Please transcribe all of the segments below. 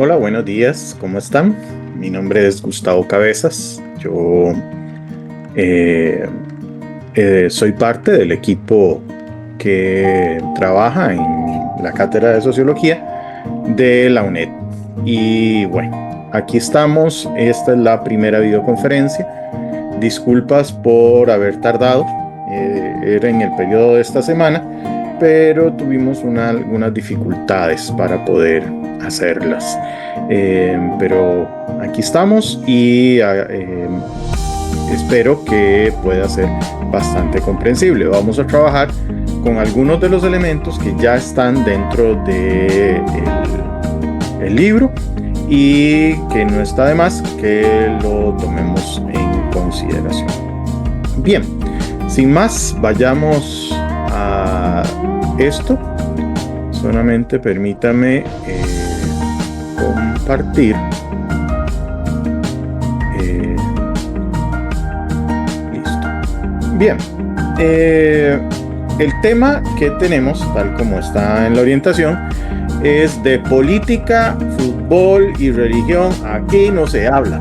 Hola, buenos días, ¿cómo están? Mi nombre es Gustavo Cabezas. Yo eh, soy parte del equipo que trabaja en la cátedra de Sociología de la UNED. Y bueno, aquí estamos. Esta es la primera videoconferencia. Disculpas por haber tardado. Era en el periodo de esta semana, pero tuvimos algunas dificultades para poder hacerlas. Pero aquí estamos y espero que pueda ser bastante comprensible. Vamos a trabajar con algunos de los elementos que ya están dentro de el libro y que no está de más que lo tomemos en consideración. Bien, sin más, vayamos a esto. Solamente permítame compartir. Eh, Listo. Bien. El tema que tenemos, tal como está en la orientación, es de política, fútbol y religión. Aquí no se habla,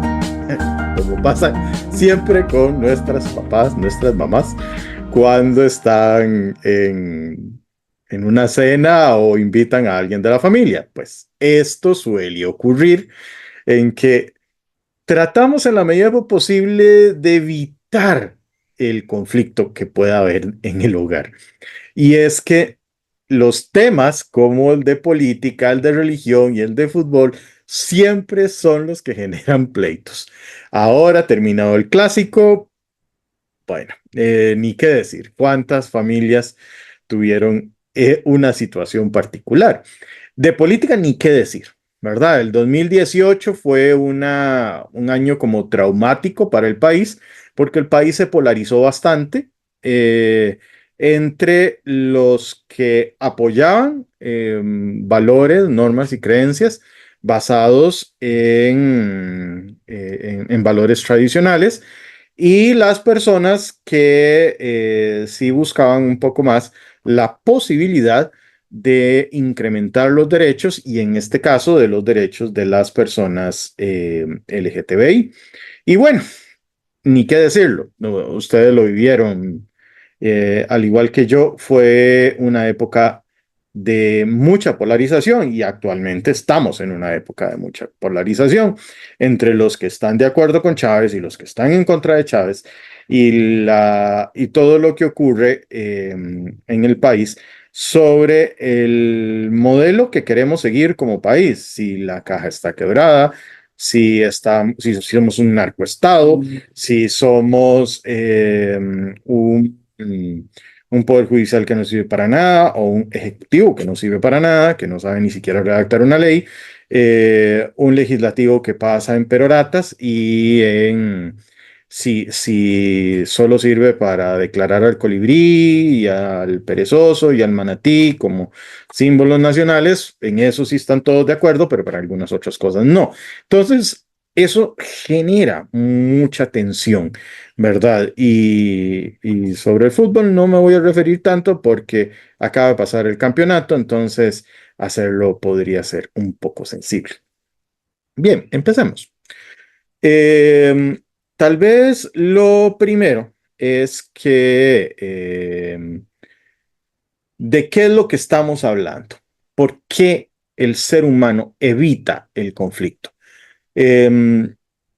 como pasa siempre con nuestras papás, nuestras mamás, cuando están en una cena o invitan a alguien de la familia. Pues esto suele ocurrir en que tratamos en la medida posible de evitar el conflicto que pueda haber en el hogar. Y es que los temas como el de política, el de religión y el de fútbol siempre son los que generan pleitos. Ahora, terminado el clásico, bueno, ni qué decir, cuántas familias tuvieron una situación particular. De política, ni qué decir, ¿verdad? El 2018 fue un año como traumático para el país, porque el país se polarizó bastante entre los que apoyaban valores, normas y creencias basados en valores tradicionales y las personas que sí buscaban un poco más la posibilidad de incrementar los derechos y en este caso de los derechos de las personas LGTBI. Y bueno, ni qué decirlo, no, ustedes lo vivieron al igual que yo, fue una época de mucha polarización y actualmente estamos en una época de mucha polarización entre los que están de acuerdo con Chávez y los que están en contra de Chávez y todo lo que ocurre en el país sobre el modelo que queremos seguir como país, si la caja está quebrada, si somos un narcoestado, si somos un poder judicial que no sirve para nada o un ejecutivo que no sirve para nada, que no sabe ni siquiera redactar una ley, un legislativo que pasa en peroratas y si solo sirve para declarar al colibrí y al perezoso y al manatí como símbolos nacionales, en eso sí están todos de acuerdo, pero para algunas otras cosas no. Entonces, eso genera mucha tensión, ¿verdad? Y sobre el fútbol no me voy a referir tanto porque acaba de pasar el campeonato, entonces hacerlo podría ser un poco sensible. Bien, empecemos. Eh, Tal vez lo primero es que ¿de qué es lo que estamos hablando? ¿Por qué el ser humano evita el conflicto? Eh,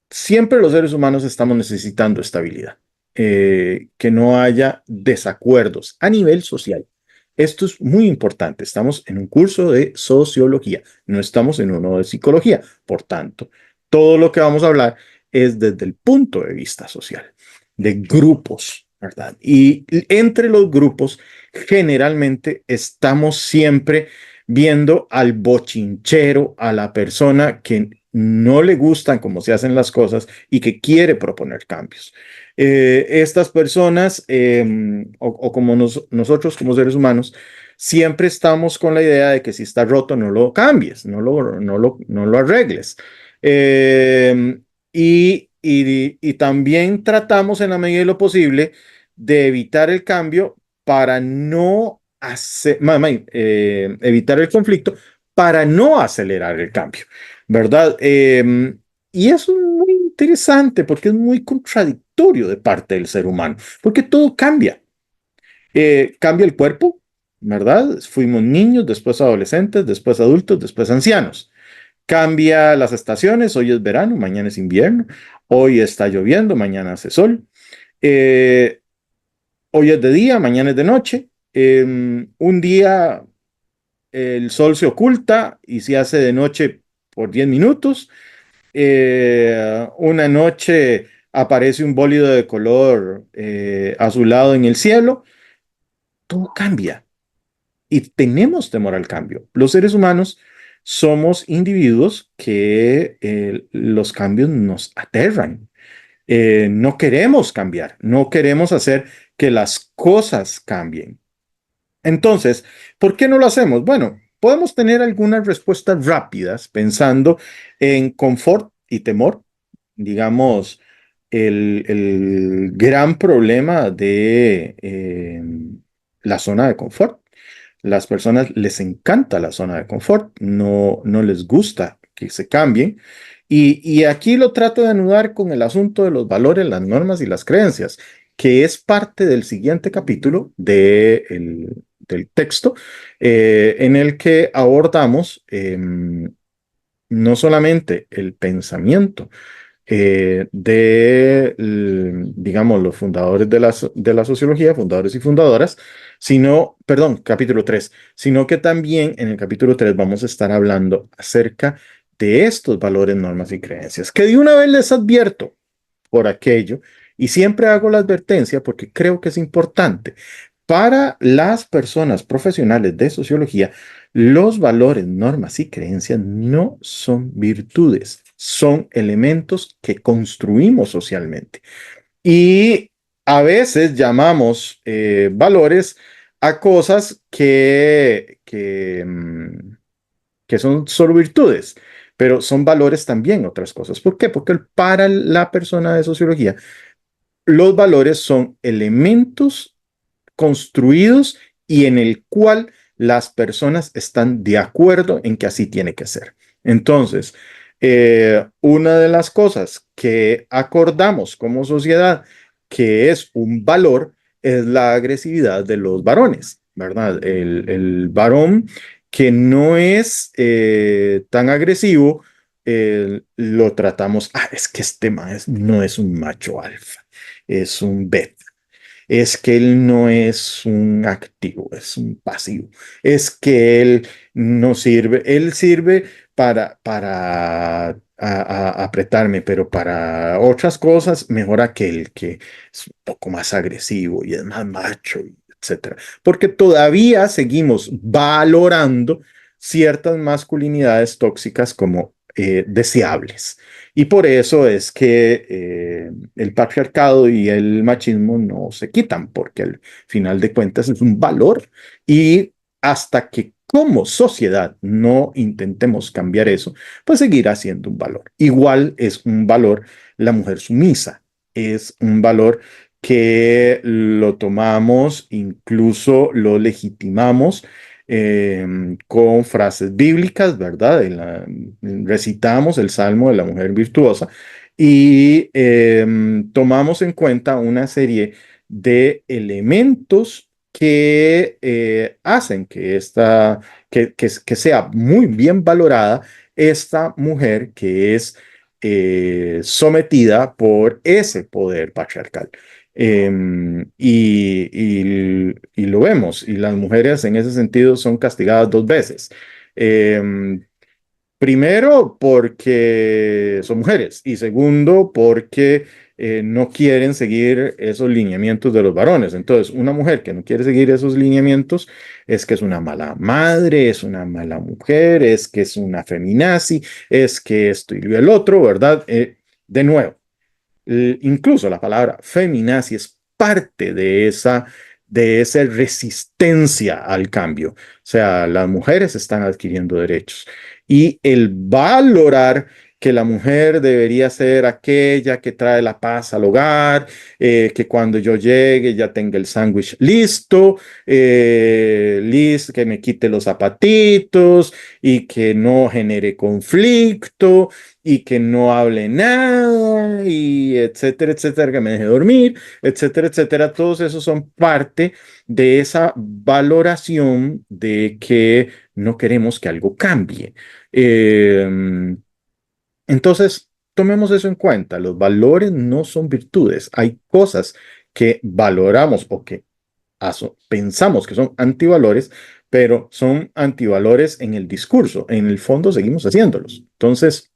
Siempre los seres humanos estamos necesitando estabilidad, que no haya desacuerdos a nivel social. Esto es muy importante. Estamos en un curso de sociología, no estamos en uno de psicología. Por tanto, todo lo que vamos a hablar es desde el punto de vista social, de grupos, ¿verdad? Y entre los grupos, generalmente estamos siempre viendo al bochinchero, a la persona que no le gustan cómo se hacen las cosas y que quiere proponer cambios. Estas personas, o como nosotros como seres humanos, siempre estamos con la idea de que si está roto no lo cambies, no lo arregles. Y también tratamos en la medida de lo posible de evitar el cambio para no evitar el conflicto para no acelerar el cambio. ¿verdad? Y eso es muy interesante porque es muy contradictorio de parte del ser humano, porque todo cambia. Cambia el cuerpo, ¿verdad? Fuimos niños, después adolescentes, después adultos, después ancianos. Cambia las estaciones, hoy es verano, mañana es invierno, hoy está lloviendo, mañana hace sol. Eh, Hoy es de día, mañana es de noche. Un día el sol se oculta y se hace de noche por 10 minutos. Una noche aparece un bólido de color azulado en el cielo. Todo cambia y tenemos temor al cambio. Los seres humanos somos individuos que los cambios nos aterran. No queremos cambiar, no queremos hacer que las cosas cambien. Entonces, ¿por qué no lo hacemos? Bueno, podemos tener algunas respuestas rápidas pensando en confort y temor. Digamos, el gran problema de la zona de confort. Las personas les encanta la zona de confort, no les gusta que se cambien. Y aquí lo trato de anudar con el asunto de los valores, las normas y las creencias, que es parte del siguiente capítulo del texto, en el que abordamos no solamente el pensamiento digamos, los fundadores de la sociología, fundadores y fundadoras, sino, perdón, capítulo 3, sino que también en el capítulo 3 vamos a estar hablando acerca de estos valores, normas y creencias, que de una vez les advierto por aquello, y siempre hago la advertencia porque creo que es importante. Para las personas profesionales de sociología, los valores, normas y creencias no son virtudes, son elementos que construimos socialmente. Y a veces llamamos valores a cosas que son solo virtudes, pero son valores también otras cosas. ¿Por qué? Porque para la persona de sociología, los valores son elementos construidos y en el cual las personas están de acuerdo en que así tiene que ser. Entonces, una de las cosas que acordamos como sociedad que es un valor es la agresividad de los varones, ¿verdad? El varón que no es tan agresivo, lo tratamos, es que este no es un macho alfa, es un beta, es que él no es un activo, es un pasivo, es que él no sirve, él sirve para apretarme, pero para otras cosas mejor aquel que es un poco más agresivo y es más macho, etcétera. Porque todavía seguimos valorando ciertas masculinidades tóxicas como deseables. Y por eso es que el patriarcado y el machismo no se quitan, porque al final de cuentas es un valor. Y hasta que como sociedad no intentemos cambiar eso, pues seguirá siendo un valor. Igual es un valor la mujer sumisa, es un valor que lo tomamos, incluso lo legitimamos con frases bíblicas, ¿verdad? Recitamos el Salmo de la mujer virtuosa y tomamos en cuenta una serie de elementos que hacen que sea muy bien valorada esta mujer que es sometida por ese poder patriarcal. Y lo vemos, y las mujeres en ese sentido son castigadas dos veces. Em, Primero, porque son mujeres y segundo, porque no quieren seguir esos lineamientos de los varones. Entonces, una mujer que no quiere seguir esos lineamientos es que es una mala madre, es una mala mujer, es que es una feminazi, es que esto y el otro, ¿verdad? De nuevo, incluso la palabra feminazi es parte de esa resistencia al cambio. O sea, las mujeres están adquiriendo derechos y el valorar que la mujer debería ser aquella que trae la paz al hogar, que cuando yo llegue ya tenga el sándwich listo, que me quite los zapatitos y que no genere conflicto y que no hable nada y etcétera, etcétera, que me deje dormir, etcétera, etcétera. Todos esos son parte de esa valoración de que no queremos que algo cambie. Entonces, tomemos eso en cuenta. Los valores no son virtudes. Hay cosas que valoramos o que pensamos que son antivalores, pero son antivalores en el discurso. En el fondo seguimos haciéndolos. Entonces,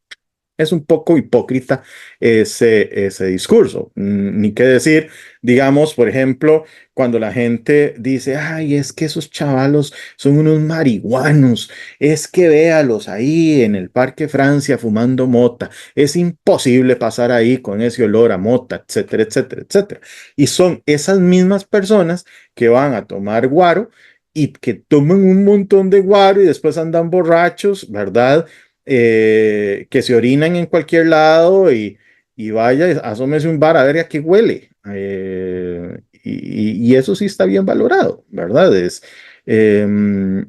es un poco hipócrita ese discurso. Ni qué decir, digamos, por ejemplo, cuando la gente dice, ay, es que esos chavalos son unos marihuanos, es que véalos ahí en el Parque Francia fumando mota, es imposible pasar ahí con ese olor a mota, etcétera, etcétera, etcétera. Y son esas mismas personas que van a tomar guaro y que toman un montón de guaro y después andan borrachos, ¿verdad? Que se orinan en cualquier lado y vaya, asómese un bar a ver a qué huele. Y eso sí está bien valorado, ¿verdad?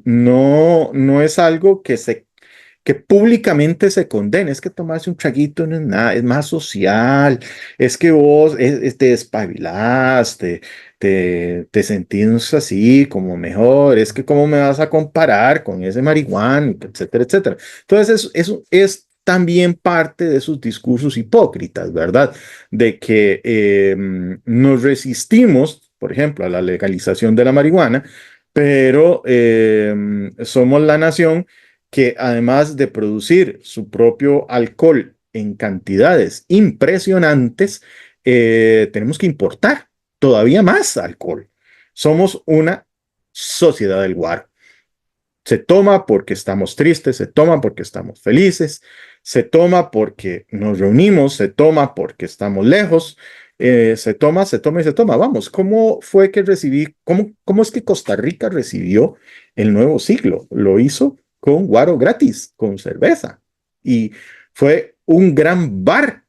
No es algo que públicamente se condene, es que tomarse un traguito no es nada, es más social, es que vos te despabilaste, te sentís así como mejor, es que cómo me vas a comparar con ese marihuana, etcétera, etcétera. Entonces eso es también parte de sus discursos hipócritas, ¿verdad? De que nos resistimos, por ejemplo, a la legalización de la marihuana, pero somos la nación que además de producir su propio alcohol en cantidades impresionantes, tenemos que importar todavía más alcohol. Somos una sociedad del guaro. Se toma porque estamos tristes, se toma porque estamos felices, se toma porque nos reunimos, se toma porque estamos lejos, se toma, se toma y se toma. Vamos, ¿cómo fue que cómo es que Costa Rica recibió el nuevo siglo? Lo hizo con guaro gratis, con cerveza. Y fue un gran bar.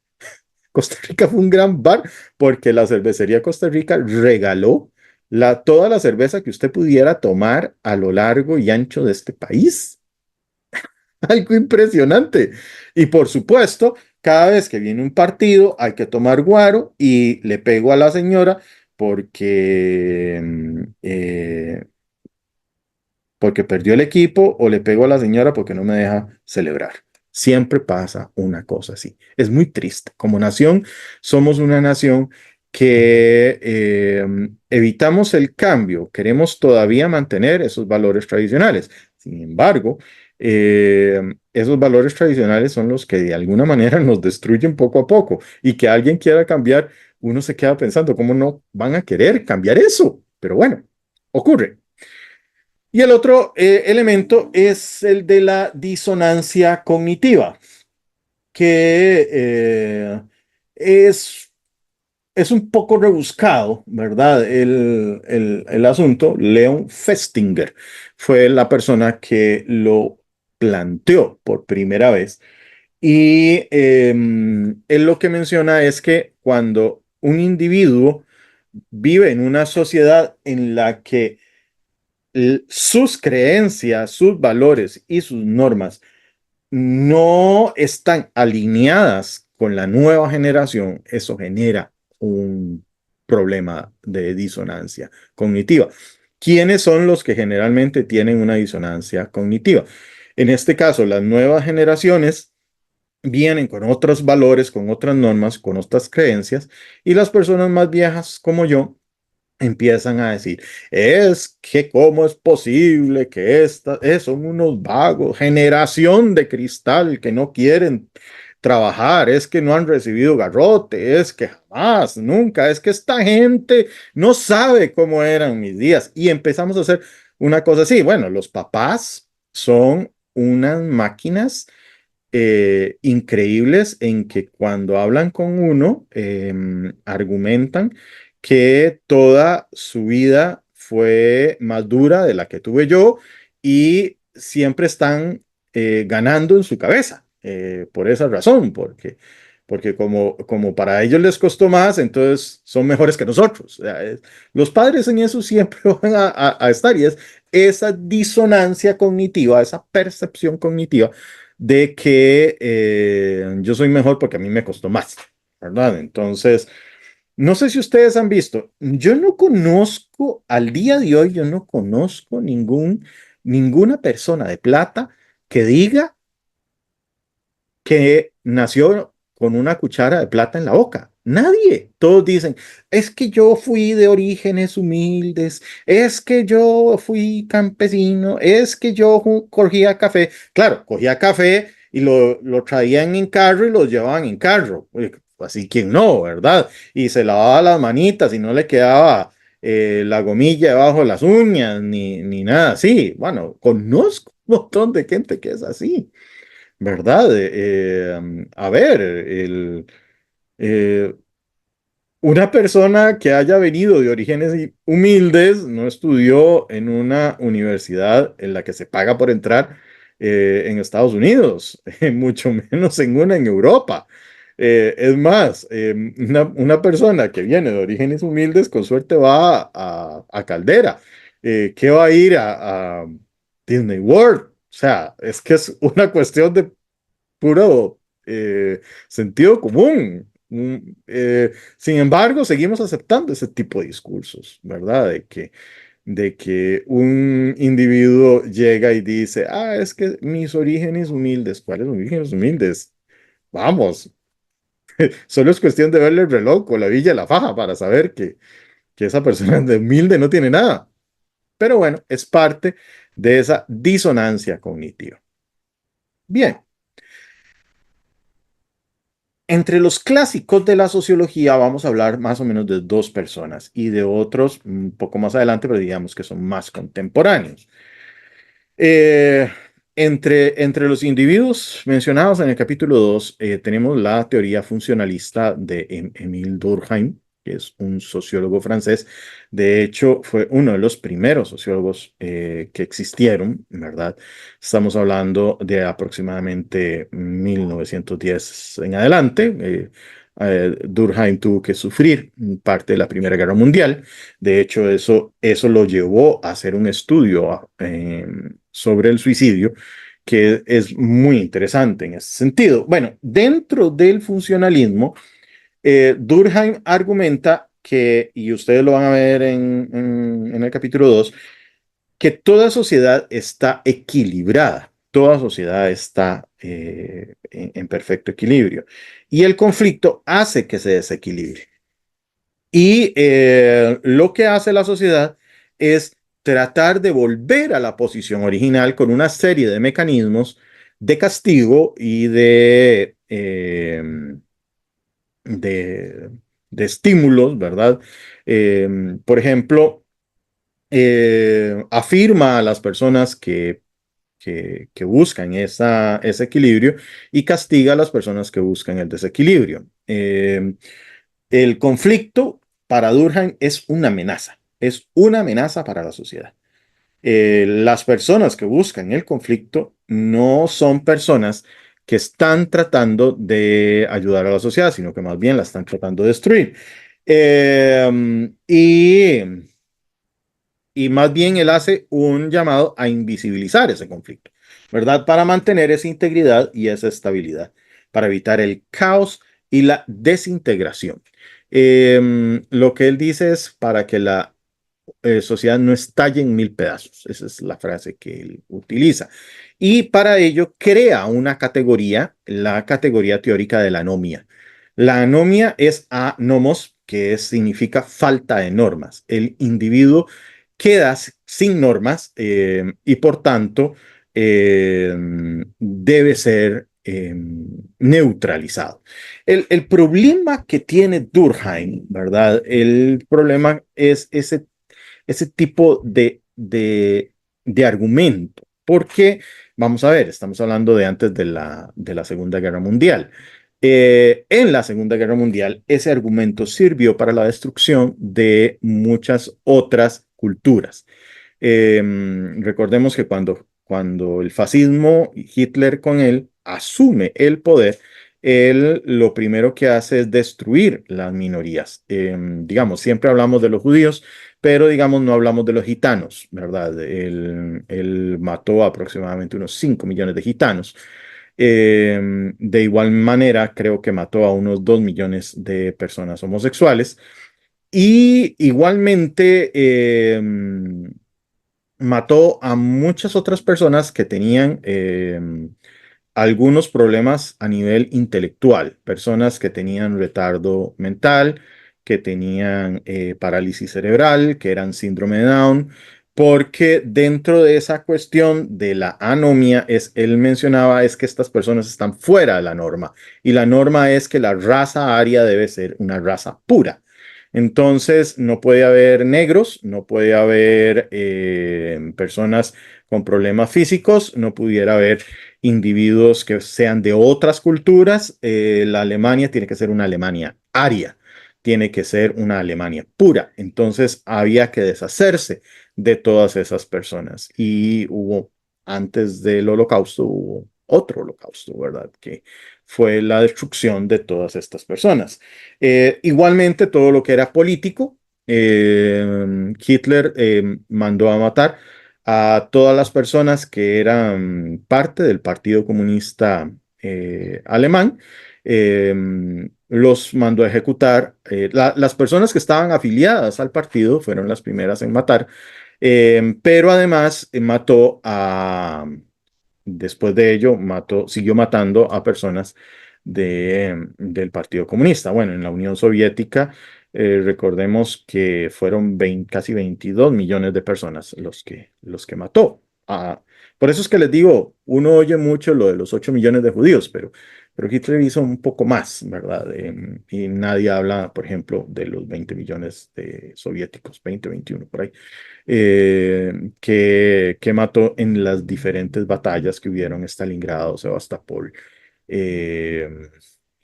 Costa Rica fue un gran bar porque la cervecería Costa Rica regaló toda la cerveza que usted pudiera tomar a lo largo y ancho de este país. Algo impresionante. Y por supuesto, cada vez que viene un partido hay que tomar guaro y le pego a la señora porque, porque perdió el equipo o le pego a la señora porque no me deja celebrar. Siempre pasa una cosa así. Es muy triste. Como nación, somos una nación que evitamos el cambio. Queremos todavía mantener esos valores tradicionales. Sin embargo, esos valores tradicionales son los que de alguna manera nos destruyen poco a poco. Y que alguien quiera cambiar, uno se queda pensando, ¿cómo no van a querer cambiar eso? Pero bueno, ocurre. Y el otro elemento es el de la disonancia cognitiva, que es un poco rebuscado, ¿verdad? El asunto. Leon Festinger fue la persona que lo planteó por primera vez. Y él lo que menciona es que cuando un individuo vive en una sociedad en la que sus creencias, sus valores y sus normas no están alineadas con la nueva generación, eso genera un problema de disonancia cognitiva. ¿Quiénes son los que generalmente tienen una disonancia cognitiva? En este caso, las nuevas generaciones vienen con otros valores, con otras normas, con otras creencias, y las personas más viejas como yo empiezan a decir, es que cómo es posible que son unos vagos, generación de cristal que no quieren trabajar, es que no han recibido garrote, es que jamás, nunca, es que esta gente no sabe cómo eran mis días. Y empezamos a hacer una cosa así. Bueno, los papás son unas máquinas increíbles en que cuando hablan con uno, argumentan que toda su vida fue más dura de la que tuve yo y siempre están ganando en su cabeza. por esa razón, porque como para ellos les costó más, entonces son mejores que nosotros. O sea, los padres en eso siempre van a estar y es esa disonancia cognitiva, esa percepción cognitiva de que yo soy mejor porque a mí me costó más, ¿verdad? Entonces, no sé si ustedes han visto, yo no conozco, al día de hoy, yo no conozco ninguna persona de plata que diga que nació con una cuchara de plata en la boca. Nadie. Todos dicen, es que yo fui de orígenes humildes, es que yo fui campesino, es que yo cogía café. Claro, cogía café y lo traían en carro y lo llevaban en carro. Así quien no, ¿verdad? Y se lavaba las manitas y no le quedaba la gomilla debajo de las uñas ni nada así. Bueno, conozco un montón de gente que es así. ¿Verdad? A ver, eh, una persona que haya venido de orígenes humildes no estudió en una universidad en la que se paga por entrar en Estados Unidos, mucho menos en una en Europa. Es más, una persona que viene de orígenes humildes con suerte va a Caldera. ¿Qué va a ir a Disney World? O sea, es que es una cuestión de puro sentido común. Sin embargo, seguimos aceptando ese tipo de discursos, ¿verdad? De que un individuo llega y dice, es que mis orígenes humildes, ¿cuáles orígenes humildes? Vamos, solo es cuestión de verle el reloj o la villa y la faja para saber que esa persona de humilde no tiene nada. Pero bueno, es parte de esa disonancia cognitiva. Bien. Entre los clásicos de la sociología vamos a hablar más o menos de dos personas y de otros un poco más adelante, pero digamos que son más contemporáneos. Eh, entre los individuos mencionados en el capítulo 2 tenemos la teoría funcionalista de Émile Durkheim, que es un sociólogo francés. De hecho, fue uno de los primeros sociólogos que existieron, ¿verdad? Estamos hablando de aproximadamente 1910 en adelante. Durkheim tuvo que sufrir parte de la Primera Guerra Mundial. De hecho, eso lo llevó a hacer un estudio sobre el suicidio que es muy interesante en ese sentido. Bueno, dentro del funcionalismo, Durkheim argumenta que, y ustedes lo van a ver en el capítulo 2, que toda sociedad está equilibrada, toda sociedad está en perfecto equilibrio. Y el conflicto hace que se desequilibre. Y lo que hace la sociedad es tratar de volver a la posición original con una serie de mecanismos de castigo y de, de estímulos, ¿verdad? Por ejemplo, afirma a las personas que buscan ese equilibrio y castiga a las personas que buscan el desequilibrio. El conflicto para Durkheim es una amenaza para la sociedad. Las personas que buscan el conflicto no son personas que están tratando de ayudar a la sociedad, sino que más bien la están tratando de destruir. Y más bien él hace un llamado a invisibilizar ese conflicto, ¿verdad? Para mantener esa integridad y esa estabilidad, para evitar el caos y la desintegración. Lo que él dice es para que la sociedad no estalle en mil pedazos. Esa es la frase que él utiliza. Y para ello crea una categoría, la categoría teórica de la anomia. La anomia es anomos, que significa falta de normas. El individuo queda sin normas y por tanto debe ser neutralizado. El problema que tiene Durkheim, ¿verdad? El problema es ese tipo de argumento. Porque, vamos a ver, estamos hablando de antes de la Segunda Guerra Mundial. En la Segunda Guerra Mundial, ese argumento sirvió para la destrucción de muchas otras culturas. Recordemos que cuando el fascismo, Hitler con él, asume el poder, él lo primero que hace es destruir las minorías. Digamos, siempre hablamos de los judíos, pero digamos, no hablamos de los gitanos, ¿verdad? Él mató aproximadamente unos 5 millones de gitanos. De igual manera, creo que mató a unos 2 millones de personas homosexuales. Y igualmente mató a muchas otras personas que tenían algunos problemas a nivel intelectual, personas que tenían retardo mental, que tenían parálisis cerebral, que eran síndrome de Down, porque dentro de esa cuestión de la anomia, él mencionaba es que estas personas están fuera de la norma y la norma es que la raza aria debe ser una raza pura. Entonces, no puede haber negros, no puede haber personas con problemas físicos, no pudiera haber individuos que sean de otras culturas. La Alemania tiene que ser una Alemania aria, tiene que ser una Alemania pura. Entonces, había que deshacerse de todas esas personas. Y hubo, antes del holocausto, hubo otro holocausto, ¿verdad? Que fue la destrucción de todas estas personas. Igualmente, todo lo que era político, Hitler mandó a matar a todas las personas que eran parte del Partido Comunista Alemán. eh, los mandó a ejecutar. Las personas que estaban afiliadas al partido fueron las primeras en matar, pero además mató a, después de ello, siguió matando a personas del Partido Comunista. Bueno, en la Unión Soviética, recordemos que fueron casi 22 millones de personas los que mató. Por eso es que les digo, uno oye mucho lo de los 8 millones de judíos, pero Hitler hizo un poco más, ¿verdad? Y nadie habla, por ejemplo, de los 20 millones de soviéticos, 20, 21, por ahí que mató en las diferentes batallas que hubieron en Stalingrado, Sebastopol, eh,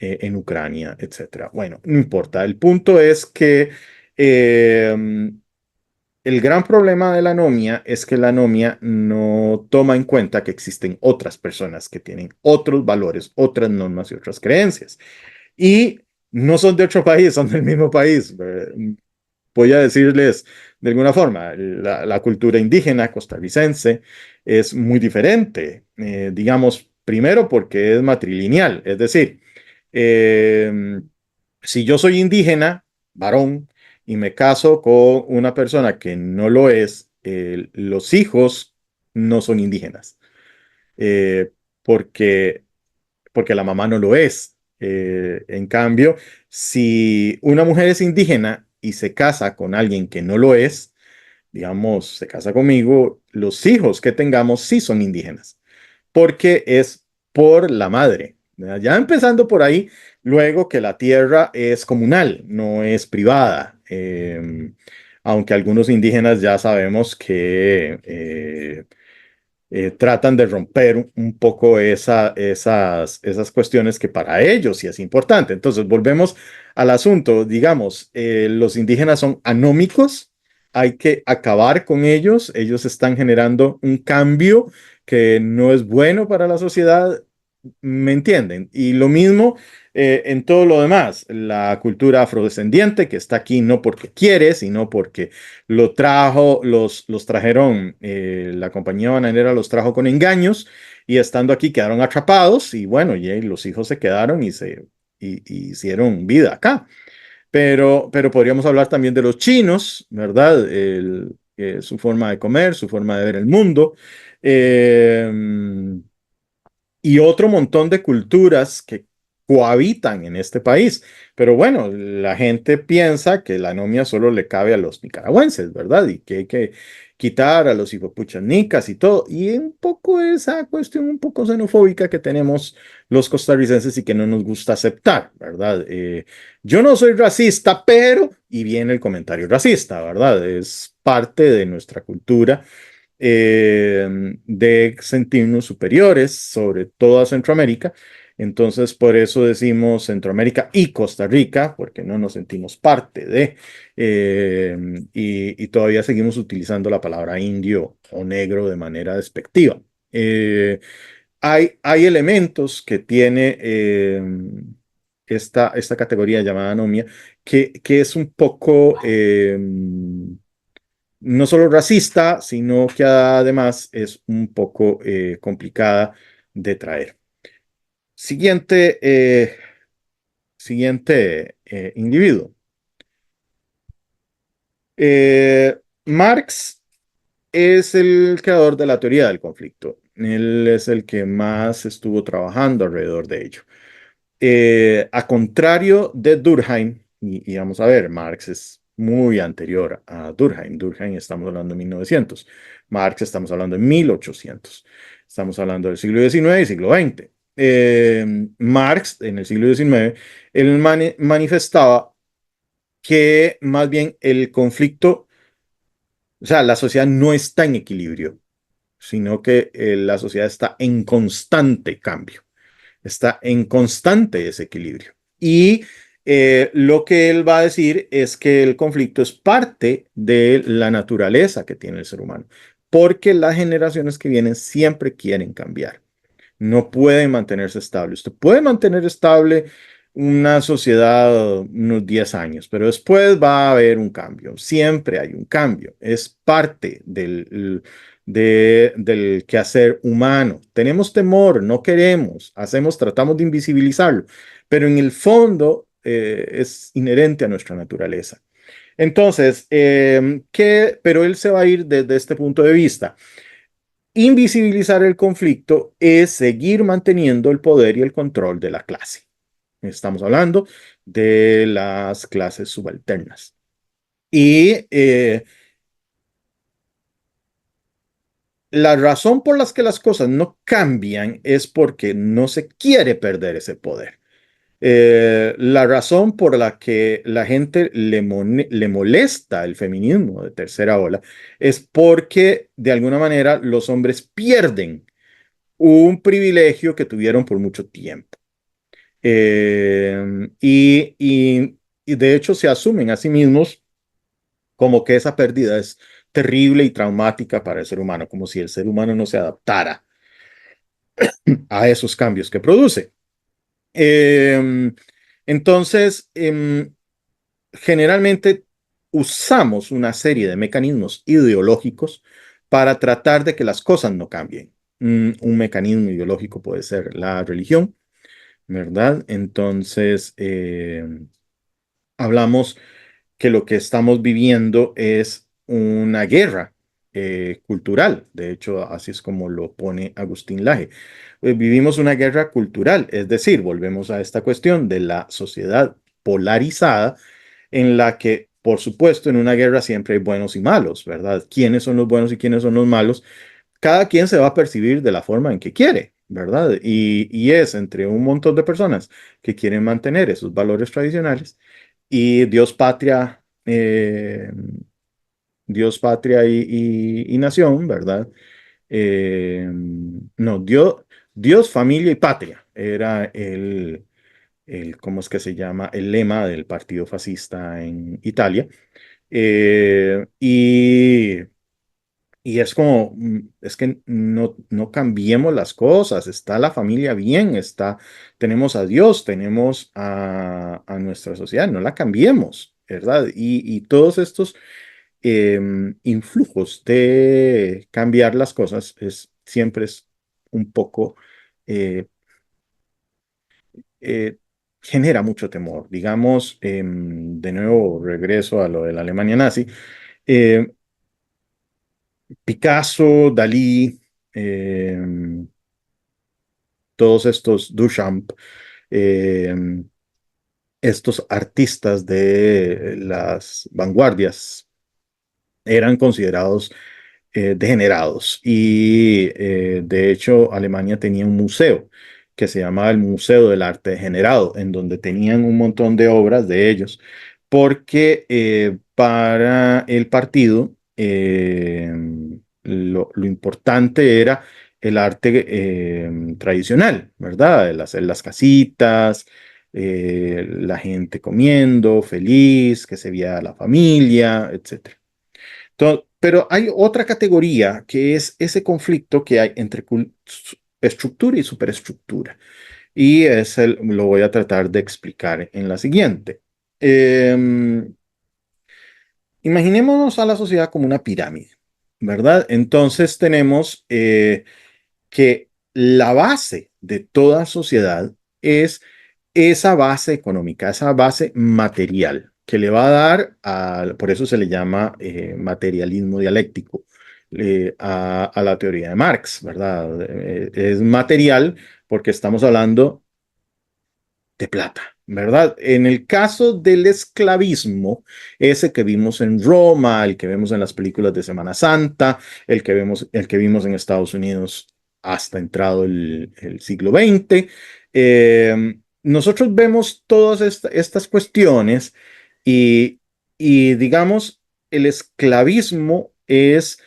en Ucrania, etcétera. Bueno, no importa. El punto es que eh, el gran problema de la anomia es que la anomia no toma en cuenta que existen otras personas que tienen otros valores, otras normas y otras creencias. Y no son de otro país, son del mismo país. Voy a decirles de alguna forma, la cultura indígena costarricense es muy diferente, digamos, primero porque es matrilineal, es decir, eh, si yo soy indígena, varón, y me caso con una persona que no lo es, los hijos no son indígenas, eh, porque porque la mamá no lo es. En cambio, si una mujer es indígena y se casa con alguien que no lo es, digamos, se casa conmigo, los hijos que tengamos sí son indígenas, porque es por la madre. Ya empezando por ahí, luego que la tierra es comunal, no es privada. Aunque algunos indígenas ya sabemos que tratan de romper un poco esas cuestiones que para ellos sí es importante. Entonces, volvemos al asunto, digamos, los indígenas son anómicos, hay que acabar con ellos están generando un cambio que no es bueno para la sociedad, ¿me entienden? Y lo mismo en todo lo demás, la cultura afrodescendiente que está aquí no porque quiere, sino porque los trajeron, la compañía bananera los trajo con engaños y estando aquí quedaron atrapados y bueno, y los hijos se quedaron y hicieron vida acá. Pero podríamos hablar también de los chinos, ¿verdad? Su forma de comer, su forma de ver el mundo. Eh, y otro montón de culturas que cohabitan en este país. Pero bueno, la gente piensa que la anomia solo le cabe a los nicaragüenses, ¿verdad? Y que hay que quitar a los hipopuchanicas y todo. Y un poco esa cuestión un poco xenofóbica que tenemos los costarricenses y que no nos gusta aceptar, ¿verdad? Yo no soy racista, pero, y viene el comentario racista, ¿verdad? Es parte de nuestra cultura de sentirnos superiores sobre toda Centroamérica. Entonces, por eso decimos Centroamérica y Costa Rica, porque no nos sentimos parte de, y todavía seguimos utilizando la palabra indio o negro de manera despectiva. hay elementos que tiene esta categoría llamada anomia que es un poco no solo racista, sino que además es un poco complicada de traer. Siguiente, siguiente individuo. Marx es el creador de la teoría del conflicto. Él es el que más estuvo trabajando alrededor de ello. A contrario de Durkheim, y vamos a ver, Marx es muy anterior a Durkheim. Durkheim estamos hablando de 1900. Marx estamos hablando de 1800. Estamos hablando del siglo XIX y siglo XX. Marx, en el siglo XIX, él manifestaba que más bien el conflicto, o sea, la sociedad no está en equilibrio, sino que la sociedad está en constante cambio, está en constante desequilibrio. Y lo que él va a decir es que el conflicto es parte de la naturaleza que tiene el ser humano, porque las generaciones que vienen siempre quieren cambiar, no pueden mantenerse estable. Usted puede mantener estable una sociedad unos 10 años, pero después va a haber un cambio. Siempre hay un cambio. Es parte del quehacer humano. Tenemos temor, no queremos, tratamos de invisibilizarlo, pero en el fondo es inherente a nuestra naturaleza. Entonces, pero él se va a ir desde este punto de vista. Invisibilizar el conflicto es seguir manteniendo el poder y el control de la clase. Estamos hablando de las clases subalternas. Y la razón por la que las cosas no cambian es porque no se quiere perder ese poder. La razón por la que la gente le molesta el feminismo de tercera ola es porque de alguna manera los hombres pierden un privilegio que tuvieron por mucho tiempo. Eh, y, y, y de hecho se asumen a sí mismos como que esa pérdida es terrible y traumática para el ser humano, como si el ser humano no se adaptara a esos cambios que produce. Eh, entonces, generalmente usamos una serie de mecanismos ideológicos para tratar de que las cosas no cambien. Un mecanismo ideológico puede ser la religión, ¿verdad? Entonces, hablamos que lo que estamos viviendo es una guerra cultural. De hecho, así es como lo pone Agustín Laje. Vivimos una guerra cultural, es decir, volvemos a esta cuestión de la sociedad polarizada en la que, por supuesto, en una guerra siempre hay buenos y malos, ¿verdad? ¿Quiénes son los buenos y quiénes son los malos? Cada quien se va a percibir de la forma en que quiere, ¿verdad? Y es entre un montón de personas que quieren mantener esos valores tradicionales y Dios, patria y nación, ¿verdad? No, Dios, familia y patria era ¿cómo es que se llama? El lema del partido fascista en Italia. Eh, y y es como, es que no cambiemos las cosas, está la familia bien, tenemos a Dios, tenemos a nuestra sociedad, no la cambiemos, ¿verdad? Y todos estos influjos de cambiar las cosas siempre es un poco, eh, eh, genera mucho temor. Digamos, de nuevo regreso a lo de la Alemania nazi. eh, Picasso, Dalí, eh, todos estos Duchamp, eh, estos artistas de las vanguardias eran considerados degenerados y de hecho Alemania tenía un museo que se llamaba el Museo del Arte Degenerado, en donde tenían un montón de obras de ellos, porque para el partido lo importante era el arte tradicional, ¿verdad? El hacer las casitas, la gente comiendo, feliz, que se veía la familia, etcétera. Pero hay otra categoría que es ese conflicto que hay estructura y superestructura. Y lo voy a tratar de explicar en la siguiente. Imaginémonos a la sociedad como una pirámide, ¿verdad? Entonces tenemos que la base de toda sociedad es esa base económica, esa base material que le va a dar, por eso se le llama materialismo dialéctico, a la teoría de Marx, ¿verdad? Es material porque estamos hablando de plata, ¿verdad? En el caso del esclavismo, ese que vimos en Roma, el que vemos en las películas de Semana Santa, el que vimos en Estados Unidos hasta entrado el siglo XX, nosotros vemos todas estas cuestiones y, y, digamos, el esclavismo es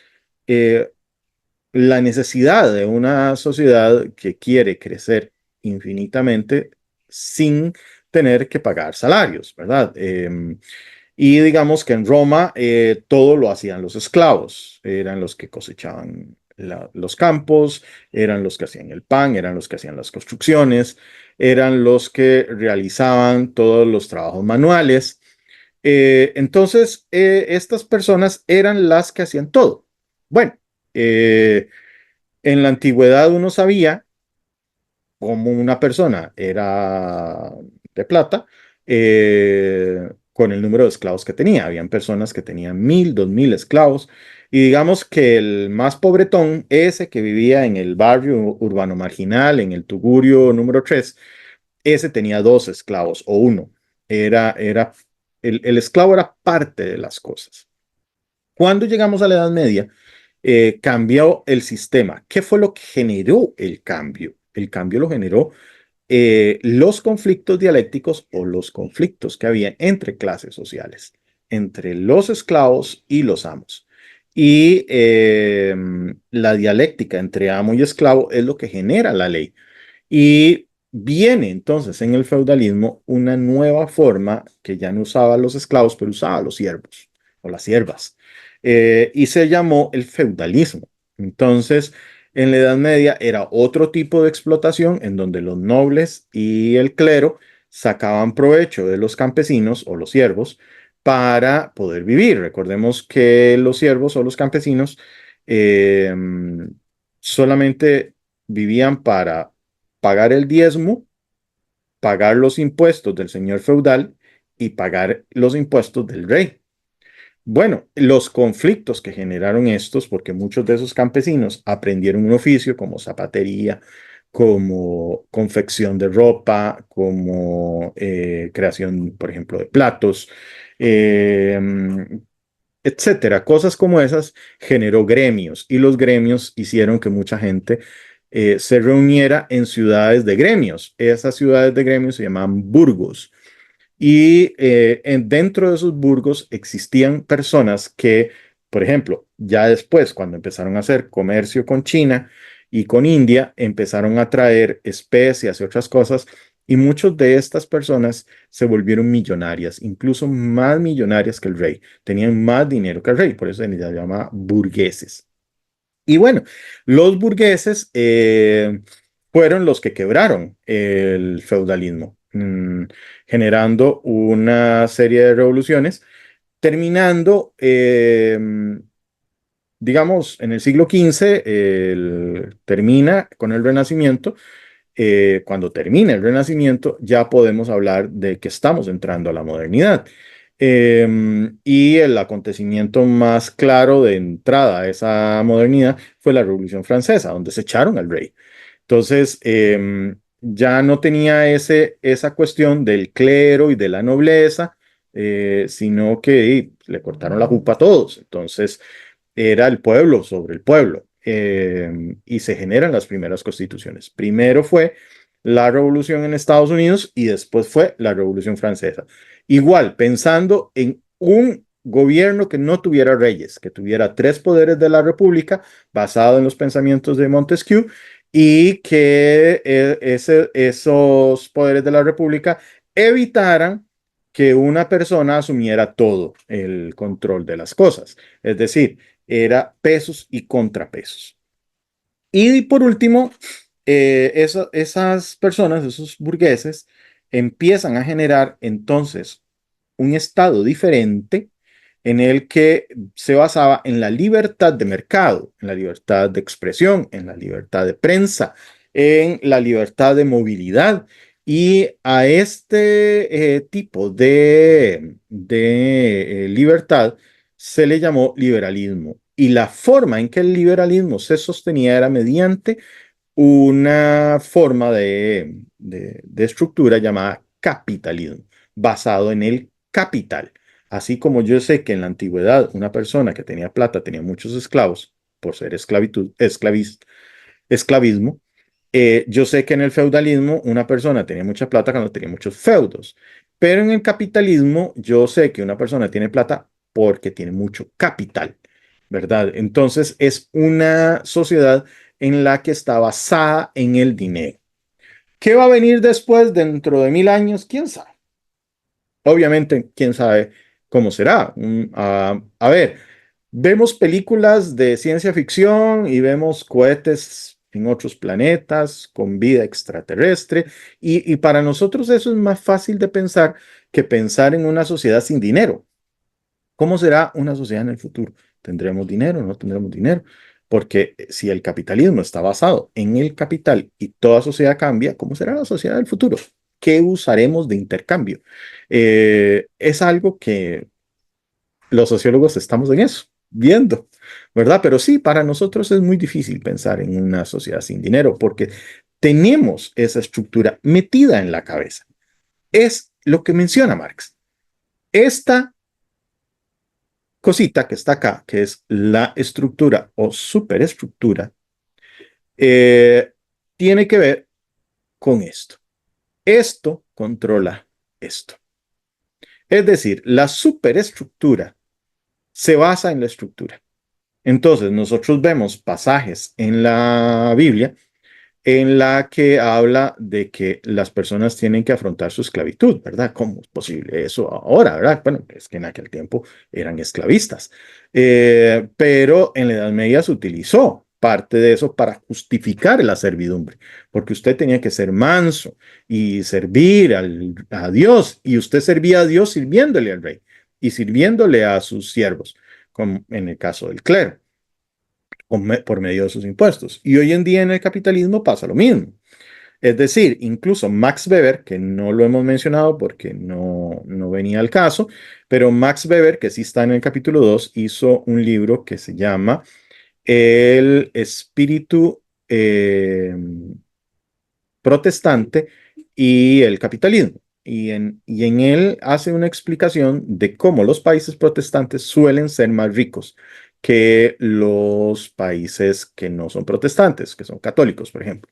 eh, la necesidad de una sociedad que quiere crecer infinitamente sin tener que pagar salarios, ¿verdad? Y digamos que en Roma todo lo hacían los esclavos, eran los que cosechaban los campos, eran los que hacían el pan, eran los que hacían las construcciones, eran los que realizaban todos los trabajos manuales. Entonces, estas personas eran las que hacían todo. Bueno, en la antigüedad uno sabía cómo una persona era de plata con el número de esclavos que tenía. Habían personas que tenían 1000, 2000 esclavos. Y digamos que el más pobretón, ese que vivía en el barrio urbano marginal, en el Tugurio número 3, ese tenía dos esclavos o uno. El esclavo era parte de las cosas. Cuando llegamos a la Edad Media, cambió el sistema. ¿Qué fue lo que generó el cambio? El cambio lo generó los conflictos dialécticos o los conflictos que había entre clases sociales, entre los esclavos y los amos. Y la dialéctica entre amo y esclavo es lo que genera la ley. Y viene entonces en el feudalismo una nueva forma que ya no usaba los esclavos, pero usaba los siervos o las siervas. Y se llamó el feudalismo. Entonces, en la Edad Media era otro tipo de explotación en donde los nobles y el clero sacaban provecho de los campesinos o los siervos para poder vivir. Recordemos que los siervos o los campesinos eh, solamente vivían para pagar el diezmo, pagar los impuestos del señor feudal y pagar los impuestos del rey. Bueno, los conflictos que generaron estos, porque muchos de esos campesinos aprendieron un oficio como zapatería, como confección de ropa, como creación, por ejemplo, de platos, eh, etcétera. Cosas como esas generó gremios y los gremios hicieron que mucha gente se reuniera en ciudades de gremios. Esas ciudades de gremios se llamaban burgos. Y dentro de esos burgos existían personas que, por ejemplo, ya después, cuando empezaron a hacer comercio con China y con India, empezaron a traer especias y otras cosas, y muchas de estas personas se volvieron millonarias, incluso más millonarias que el rey. Tenían más dinero que el rey, por eso se les llama burgueses. Y bueno, los burgueses fueron los que quebraron el feudalismo, generando una serie de revoluciones, terminando, digamos, en el siglo XV, termina con el Renacimiento. Cuando termine el Renacimiento, ya podemos hablar de que estamos entrando a la modernidad. Y el acontecimiento más claro de entrada a esa modernidad fue la Revolución Francesa, donde se echaron al rey. Entonces, ya no tenía esa cuestión del clero y de la nobleza, sino que le cortaron la jupa a todos. Entonces, era el pueblo sobre el pueblo. Y se generan las primeras constituciones. Primero fue la revolución en Estados Unidos y después fue la Revolución Francesa. Igual, pensando en un gobierno que no tuviera reyes, que tuviera tres poderes de la República, basado en los pensamientos de Montesquieu, y que esos poderes de la República evitaran que una persona asumiera todo el control de las cosas. Es decir, era pesos y contrapesos. Y por último, esas personas, esos burgueses, empiezan a generar entonces un estado diferente en el que se basaba en la libertad de mercado, en la libertad de expresión, en la libertad de prensa, en la libertad de movilidad. Y a este tipo de libertad se le llamó liberalismo. Y la forma en que el liberalismo se sostenía era mediante una forma de estructura llamada capitalismo, basado en el capital. Así como yo sé que en la antigüedad una persona que tenía plata tenía muchos esclavos por ser esclavismo, yo sé que en el feudalismo una persona tenía mucha plata cuando tenía muchos feudos, pero en el capitalismo yo sé que una persona tiene plata porque tiene mucho capital, ¿verdad? Entonces es una sociedad en la que está basada en el dinero. ¿Qué va a venir después dentro de 1000 años? ¿Quién sabe? Obviamente, quién sabe cómo será. A ver, vemos películas de ciencia ficción y vemos cohetes en otros planetas con vida extraterrestre y para nosotros eso es más fácil de pensar que pensar en una sociedad sin dinero. ¿Cómo será una sociedad en el futuro? ¿Tendremos dinero? ¿No tendremos dinero? Porque si el capitalismo está basado en el capital y toda sociedad cambia, ¿cómo será la sociedad del futuro? ¿Qué usaremos de intercambio? Es algo que los sociólogos estamos en eso, viendo, ¿verdad? Pero sí, para nosotros es muy difícil pensar en una sociedad sin dinero porque tenemos esa estructura metida en la cabeza. Es lo que menciona Marx. Esta cosita que está acá, que es la estructura o superestructura, eh, tiene que ver con esto. Esto controla esto. Es decir, la superestructura se basa en la estructura. Entonces, nosotros vemos pasajes en la Biblia en la que habla de que las personas tienen que afrontar su esclavitud, ¿verdad? ¿Cómo es posible eso ahora, verdad? Bueno, es que en aquel tiempo eran esclavistas. Pero en la Edad Media se utilizó parte de eso para justificar la servidumbre, porque usted tenía que ser manso y servir a Dios, y usted servía a Dios sirviéndole al rey y sirviéndole a sus siervos, como en el caso del clero por medio de sus impuestos. Y hoy en día en el capitalismo pasa lo mismo. Es decir, incluso Max Weber, que no lo hemos mencionado porque no venía al caso, pero Max Weber, que sí está en el capítulo 2, hizo un libro que se llama El espíritu protestante y el capitalismo. Y en él hace una explicación de cómo los países protestantes suelen ser más ricos que los países que no son protestantes, que son católicos, por ejemplo.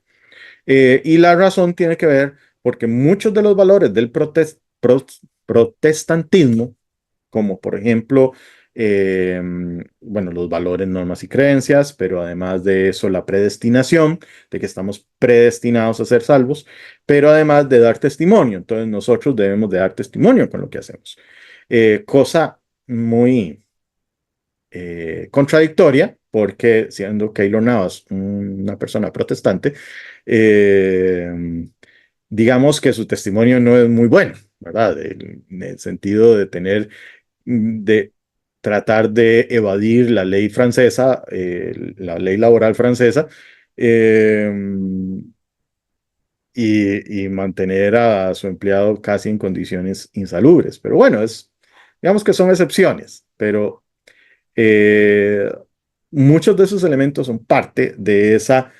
Y la razón tiene que ver porque muchos de los valores del protestantismo, como por ejemplo, bueno, los valores, normas y creencias, pero además de eso, la predestinación, de que estamos predestinados a ser salvos, pero además de dar testimonio. Entonces nosotros debemos de dar testimonio con lo que hacemos. Cosa muy contradictoria, porque siendo Keylor Navas una persona protestante, eh, digamos que su testimonio no es muy bueno, ¿verdad? En el sentido de tener, de tratar de evadir la ley francesa, la ley laboral francesa, eh, y mantener a su empleado casi en condiciones insalubres. Pero bueno, digamos que son excepciones, pero eh, muchos de esos elementos son parte de esa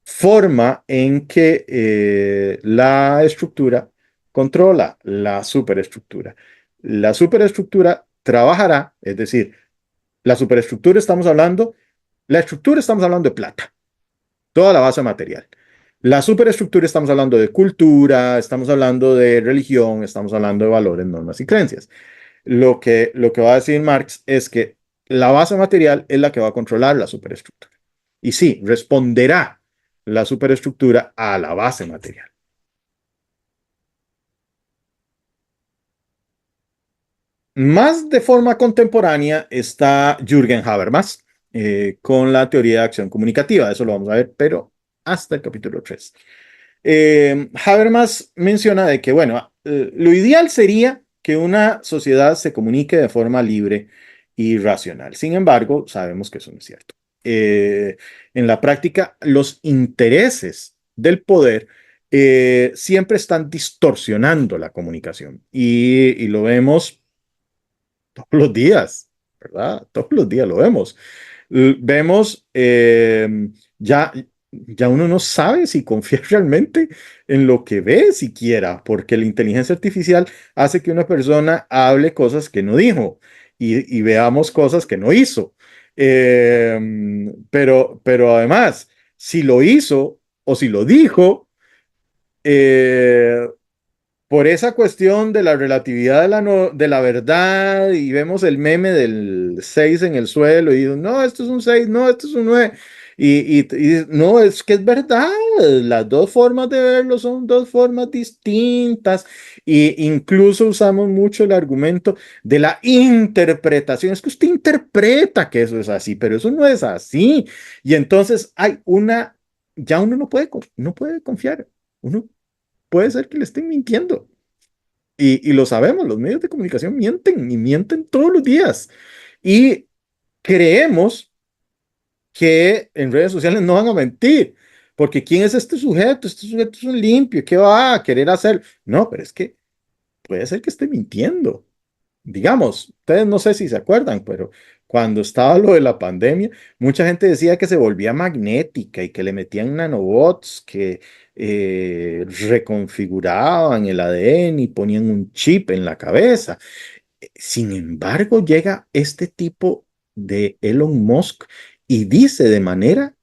forma en que la estructura controla la superestructura. La superestructura trabajará, es decir, la superestructura estamos hablando, la estructura estamos hablando de plata, toda la base material. La superestructura estamos hablando de cultura, estamos hablando de religión, estamos hablando de valores, normas y creencias. Lo que va a decir Marx es que la base material es la que va a controlar la superestructura. Y sí, responderá la superestructura a la base material. Más de forma contemporánea está Jürgen Habermas con la teoría de acción comunicativa. Eso lo vamos a ver, pero hasta el capítulo 3. Habermas menciona de que, bueno, lo ideal sería que una sociedad se comunique de forma libre y racional. Sin embargo, sabemos que eso no es cierto. En la práctica, los intereses del poder siempre están distorsionando la comunicación y lo vemos todos los días, ¿verdad? Todos los días lo vemos. Vemos, ya uno no sabe si confiar realmente en lo que ve siquiera, porque la inteligencia artificial hace que una persona hable cosas que no dijo y veamos cosas que no hizo. Pero además, si lo hizo o si lo dijo, eh, por esa cuestión de la relatividad de de la verdad, y vemos el meme del 6 en el suelo, y no, esto es un 6, no, esto es un 9, y no, es que es verdad, las dos formas de verlo son dos formas distintas, y incluso usamos mucho el argumento de la interpretación, es que usted interpreta que eso es así, pero eso no es así, y entonces hay ya uno no puede confiar, uno puede ser que le estén mintiendo. Y lo sabemos, los medios de comunicación mienten y mienten todos los días. Y creemos que en redes sociales no van a mentir, porque ¿quién es este sujeto? Este sujeto es un limpio, ¿qué va a querer hacer? No, pero es que puede ser que esté mintiendo. Digamos, ustedes no sé si se acuerdan, pero cuando estaba lo de la pandemia, mucha gente decía que se volvía magnética y que le metían nanobots que reconfiguraban el ADN y ponían un chip en la cabeza. Sin embargo, llega este tipo de Elon Musk y dice de manera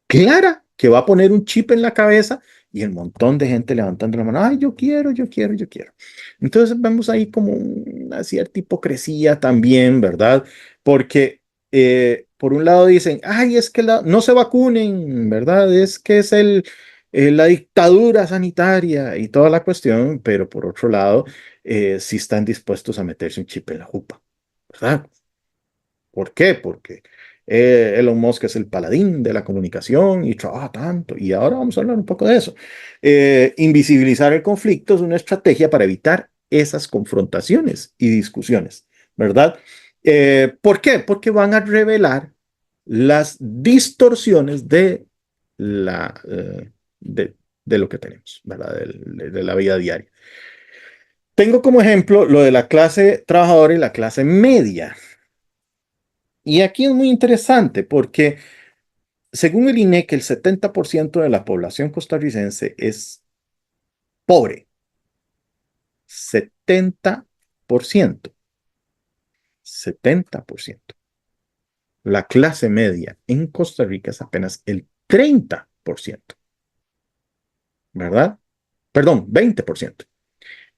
clara que va a poner un chip en la cabeza y el montón de gente levantando la mano, ay, yo quiero, yo quiero, yo quiero. Entonces vemos ahí como una cierta hipocresía también, ¿verdad? Porque por un lado dicen, ay, es que no se vacunen, ¿verdad? Es que es la dictadura sanitaria y toda la cuestión, pero por otro lado, sí están dispuestos a meterse un chip en la jupa, ¿verdad? ¿Por qué? Porque Elon Musk es el paladín de la comunicación y trabaja tanto. Y ahora vamos a hablar un poco de eso. Invisibilizar el conflicto es una estrategia para evitar esas confrontaciones y discusiones, ¿verdad? ¿Por qué? Porque van a revelar las distorsiones de lo que tenemos, ¿verdad? De la vida diaria. Tengo como ejemplo lo de la clase trabajadora y la clase media. Y aquí es muy interesante porque según el INEC, el 70% de la población costarricense es pobre. 70%. 70%. La clase media en Costa Rica es apenas el 30%, ¿verdad? Perdón, 20%.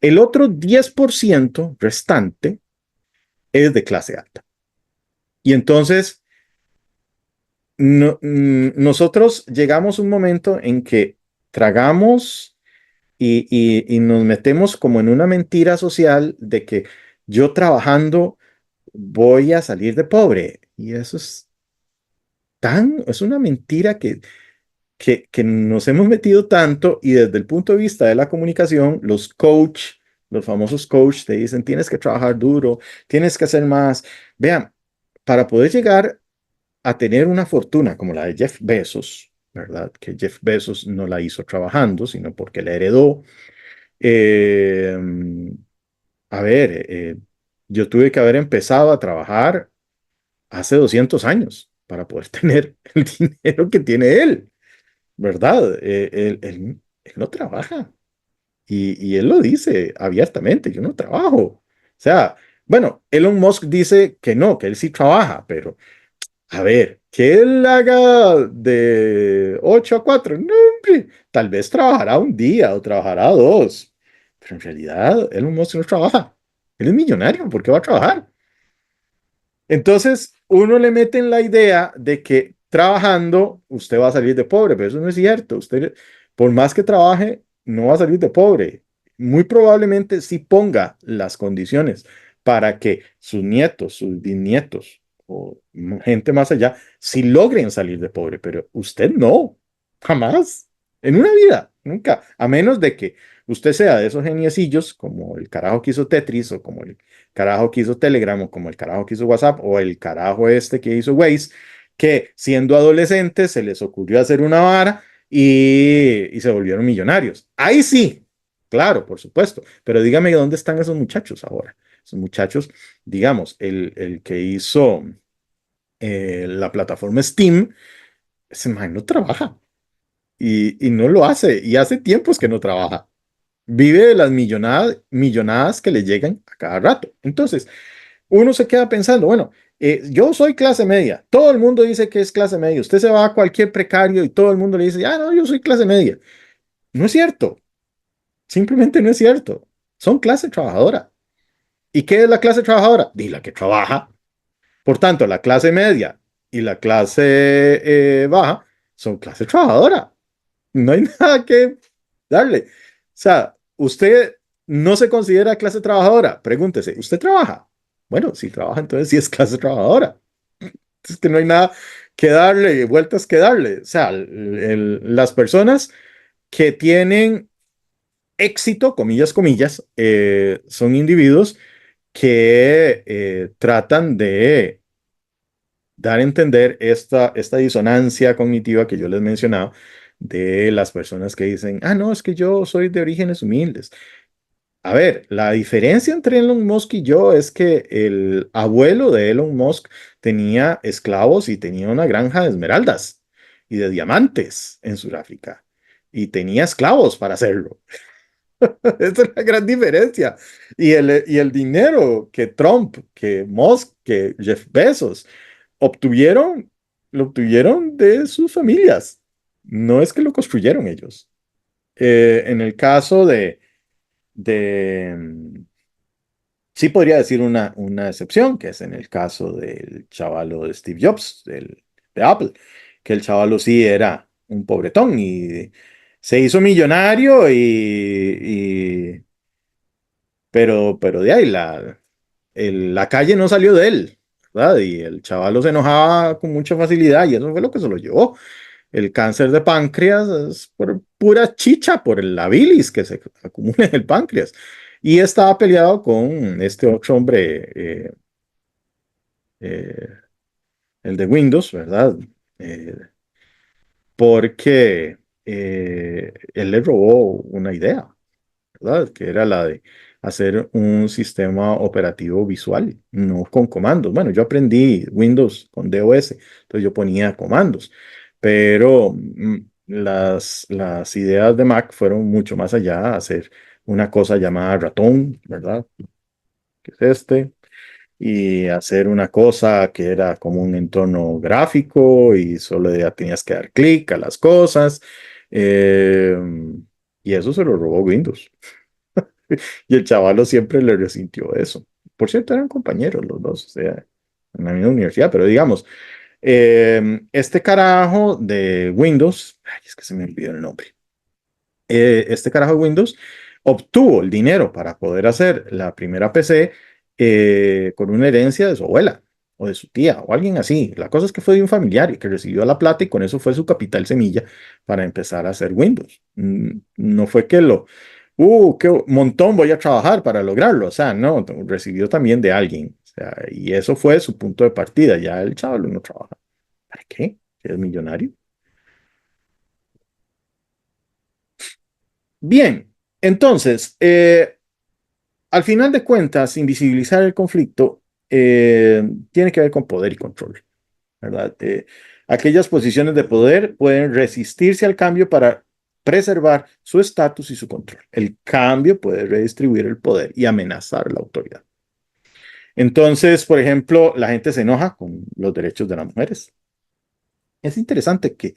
El otro 10% restante es de clase alta. Y entonces, nosotros llegamos a un momento en que tragamos y nos metemos como en una mentira social de que yo trabajando voy a salir de pobre. Y eso es una mentira que nos hemos metido tanto y desde el punto de vista de la comunicación, los famosos coach te dicen, tienes que trabajar duro, tienes que hacer más. Vean, para poder llegar a tener una fortuna como la de Jeff Bezos, ¿verdad? Que Jeff Bezos no la hizo trabajando, sino porque la heredó. Eh, a ver, yo tuve que haber empezado a trabajar hace 200 años para poder tener el dinero que tiene él, ¿verdad? Él no trabaja y él lo dice abiertamente, yo no trabajo. O sea, bueno, Elon Musk dice que no, que él sí trabaja, pero a ver, que él haga de 8 a 4, no, hombre, tal vez trabajará un día o trabajará dos, pero en realidad Elon Musk no trabaja. Él es millonario, ¿por qué va a trabajar? Entonces, uno le mete en la idea de que trabajando usted va a salir de pobre, pero eso no es cierto. Usted, por más que trabaje, no va a salir de pobre. Muy probablemente sí ponga las condiciones para que sus nietos, sus bisnietos o gente más allá, sí logren salir de pobre, pero usted no. Jamás. En una vida. Nunca. A menos de que usted sea de esos geniecillos como el carajo que hizo Tetris o como el carajo que hizo Telegram o como el carajo que hizo WhatsApp o el carajo este que hizo Waze, que siendo adolescentes se les ocurrió hacer una vara y se volvieron millonarios. Ahí sí, claro, por supuesto. Pero dígame dónde están esos muchachos ahora. Esos muchachos, digamos, el que hizo la plataforma Steam, ese man no trabaja y no lo hace y hace tiempos que no trabaja. Vive de las millonadas que le llegan a cada rato. Entonces, uno se queda pensando, bueno, yo soy clase media. Todo el mundo dice que es clase media. Usted se va a cualquier precario y todo el mundo le dice, ah, no, yo soy clase media. No es cierto. Simplemente no es cierto. Son clase trabajadora. ¿Y qué es la clase trabajadora? Di la que trabaja. Por tanto, la clase media y la clase baja son clase trabajadora. No hay nada que darle. O sea, usted no se considera clase trabajadora. Pregúntese, ¿usted trabaja? Bueno, si trabaja, entonces sí es clase trabajadora. Es que no hay nada que darle, vueltas que darle. O sea, las personas que tienen éxito, comillas, comillas, son individuos que tratan de dar a entender esta disonancia cognitiva que yo les mencionaba de las personas que dicen, ah, no, es que yo soy de orígenes humildes. A ver, la diferencia entre Elon Musk y yo es que el abuelo de Elon Musk tenía esclavos y tenía una granja de esmeraldas y de diamantes en Sudáfrica y tenía esclavos para hacerlo. Esa es la gran diferencia. Y el dinero que Trump, que Musk, que Jeff Bezos obtuvieron, lo obtuvieron de sus familias. No es que lo construyeron ellos. En el caso de sí podría decir una excepción, que es en el caso del chavalo de Steve Jobs, de Apple, que el chavalo sí era un pobretón y se hizo millonario pero de ahí la calle no salió de él, ¿verdad? Y el chavalo se enojaba con mucha facilidad y eso fue lo que se lo llevó. El cáncer de páncreas es por pura chicha, por la bilis que se acumula en el páncreas. Y estaba peleado con este otro hombre, eh, el de Windows, ¿verdad? Eh, porque él le robó una idea, ¿verdad? Que era la de hacer un sistema operativo visual, no con comandos. Bueno, yo aprendí Windows con DOS, entonces yo ponía comandos, pero las ideas de Mac fueron mucho más allá, hacer una cosa llamada ratón, ¿verdad? Que es este, y hacer una cosa que era como un entorno gráfico y solo ya tenías que dar clic a las cosas. eh, y eso se lo robó Windows. Y el chavalo siempre le resintió eso. Por cierto, eran compañeros los dos, o sea, en la misma universidad, pero digamos, este carajo de Windows, ay, es que se me olvidó el nombre, este carajo de Windows obtuvo el dinero para poder hacer la primera PC con una herencia de su abuela o de su tía o alguien así. La cosa es que fue de un familiar y que recibió la plata y con eso fue su capital semilla para empezar a hacer Windows. No fue que qué montón voy a trabajar para lograrlo. O sea, no, recibió también de alguien. O sea, y eso fue su punto de partida. Ya el chaval no trabaja. ¿Para qué? ¿Es millonario? Bien, entonces, al final de cuentas, invisibilizar el conflicto tiene que ver con poder y control, ¿verdad? Aquellas posiciones de poder pueden resistirse al cambio para preservar su estatus y su control. El cambio puede redistribuir el poder y amenazar la autoridad. Entonces, por ejemplo, la gente se enoja con los derechos de las mujeres. Es interesante que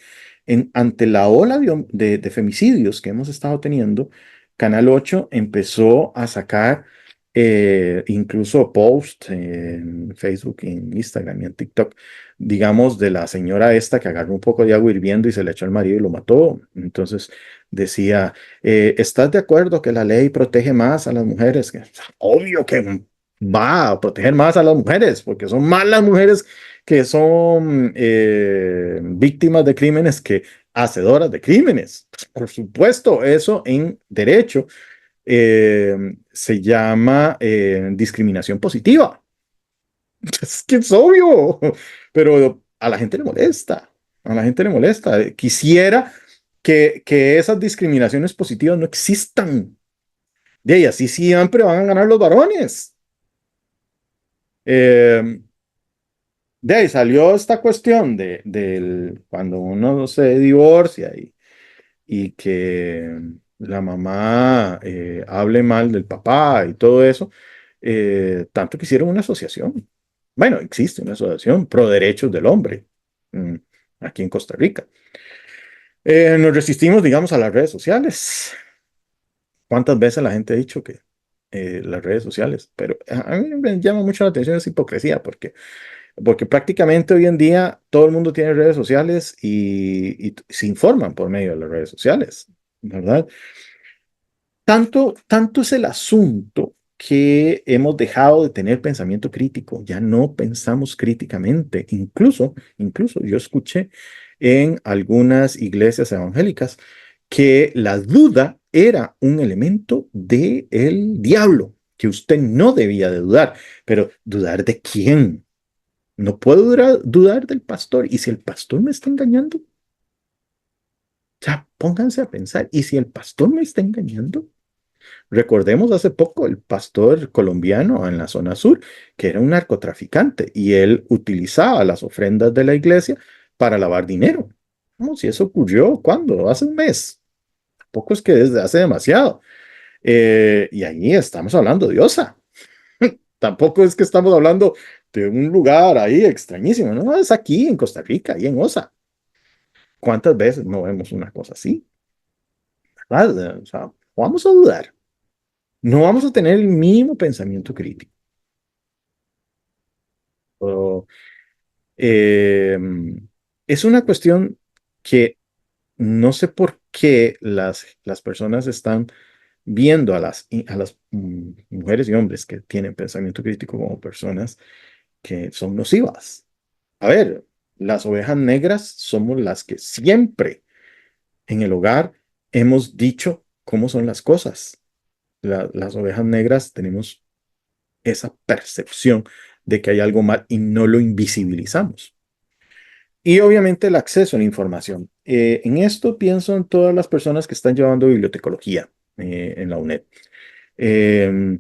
ante la ola de femicidios que hemos estado teniendo, Canal 8 empezó a sacar incluso posts en Facebook, en Instagram y en TikTok, digamos, de la señora esta que agarró un poco de agua hirviendo y se le echó al marido y lo mató. Entonces decía, ¿estás de acuerdo que la ley protege más a las mujeres? Obvio que va a proteger más a las mujeres, porque son más las mujeres que son víctimas de crímenes que hacedoras de crímenes. Por supuesto, eso en derecho se llama discriminación positiva. Es que es obvio, pero a la gente le molesta, a la gente le molesta. Quisiera que esas discriminaciones positivas no existan. De ahí así siempre van a ganar los varones. Eh, de ahí salió esta cuestión del cuando uno se divorcia y que la mamá hable mal del papá y todo eso, tanto que hicieron una asociación. Bueno, existe una asociación pro derechos del hombre mm, aquí en Costa Rica. Nos resistimos, digamos, a las redes sociales. ¿Cuántas veces la gente ha dicho que las redes sociales? Pero a mí me llama mucho la atención esa hipocresía, porque prácticamente hoy en día todo el mundo tiene redes sociales y se informan por medio de las redes sociales, ¿verdad? Tanto es el asunto que hemos dejado de tener pensamiento crítico, ya no pensamos críticamente. Incluso yo escuché en algunas iglesias evangélicas que la duda era un elemento del diablo, que usted no debía de dudar, pero ¿dudar de quién? No puedo dudar del pastor. ¿Y si el pastor me está engañando? O sea, pónganse a pensar, ¿y si el pastor me está engañando? Recordemos hace poco el pastor colombiano en la zona sur, que era un narcotraficante y él utilizaba las ofrendas de la iglesia para lavar dinero. Como si eso ocurrió, ¿cuándo? Hace un mes. Tampoco es que desde hace demasiado. Y ahí estamos hablando de OSA. Tampoco es que estamos hablando de un lugar ahí extrañísimo. No, es aquí en Costa Rica, ahí en OSA. ¿Cuántas veces no vemos una cosa así? ¿Verdad? O sea, vamos a dudar. No vamos a tener el mínimo pensamiento crítico. O, eh, es una cuestión que no sé por qué las personas están viendo a las mujeres y hombres que tienen pensamiento crítico como personas que son nocivas. A ver, las ovejas negras somos las que siempre en el hogar hemos dicho cómo son las cosas. Las ovejas negras tenemos esa percepción de que hay algo mal y no lo invisibilizamos. Y obviamente el acceso a la información. En esto pienso en todas las personas que están llevando bibliotecología en la UNED. Eh,